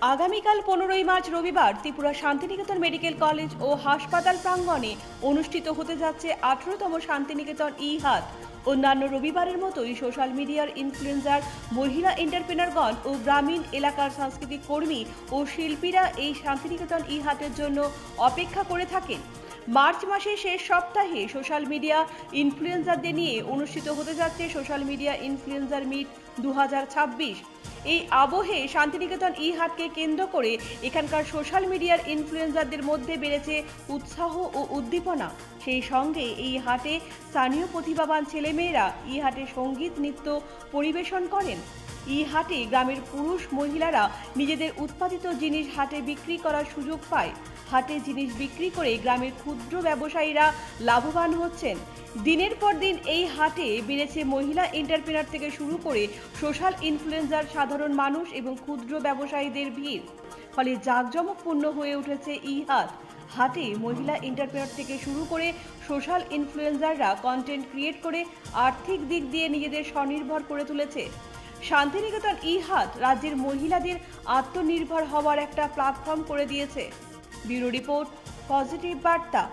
আগামীকাল 15ই মার্চ রবিবার Tripura Santiniketan medical college ও হাসপাতাল প্রাঙ্গণে অনুষ্ঠিত হতে যাচ্ছে 18তম শান্তিনিকেতন ই-হাট। অন্যান্য রবিবারের মতোই সোশ্যাল মিডিয়ার ইনফ্লুয়েন্সার, মহিলা এন্টারপ্রেনারগণ ও গ্রামীণ এলাকার সাংস্কৃতিক কর্মী ও শিল্পীরা এই শান্তিনিকেতন ই-হাটের জন্য অপেক্ষা করে থাকেন। মার্চ মাসের শেষ সপ্তাহে সোশ্যাল মিডিয়া ইনফ্লুয়েন্সারদের নিয়ে অনুষ্ঠিত হতে যাচ্ছে সোশ্যাল মিডিয়া ইনফ্লুয়েন্সার মিট 2026। এই আবহে শান্তিনিকেতন ই-হাটকে কেন্দ্র করে এখানকার সোশ্যাল মিডিয়ার ইনফ্লুয়েন্সারদের মধ্যে বেড়েছে উৎসাহ ও উদ্দীপনা। সেই সঙ্গে এই হাটে স্থানীয় প্রতিভাবান ছেলেমেয়েরা ই-হাটে সঙ্গীত নৃত্য পরিবেশন করেন। ই-হাটে গ্রামের পুরুষ মহিলারা নিজেদের উৎপাদিত জিনিস হাটে বিক্রি করার সুযোগ পায়। হাটে জিনিস বিক্রি করে গ্রামের ক্ষুদ্র ব্যবসায়ীরা লাভবান হচ্ছেন। দিনের পর দিন এই হাটে বেড়েছে মহিলা এন্টারপ্রেনার থেকে শুরু করে সোশ্যাল ইনফ্লুয়েন্সার, সাধারণ মানুষ এবং ক্ষুদ্র ব্যবসায়ীদের ভিড়। ফলে জাঁকজমকপূর্ণ হয়ে উঠেছে ই-হাট। হাটে মহিলা এন্টারপ্রেনার থেকে শুরু করে সোশ্যাল ইনফ্লুয়েন্সাররা কন্টেন্ট ক্রিয়েট করে আর্থিক দিক দিয়ে নিজেদের স্বনির্ভর করে তুলেছে। শান্তিনিকেতন ই-হাট রাজ্যের মহিলাদের আত্মনির্ভর হওয়ার একটা প্ল্যাটফর্ম করে দিয়েছে। ব্যুরো রিপোর্ট, পজিটিভ বার্তা।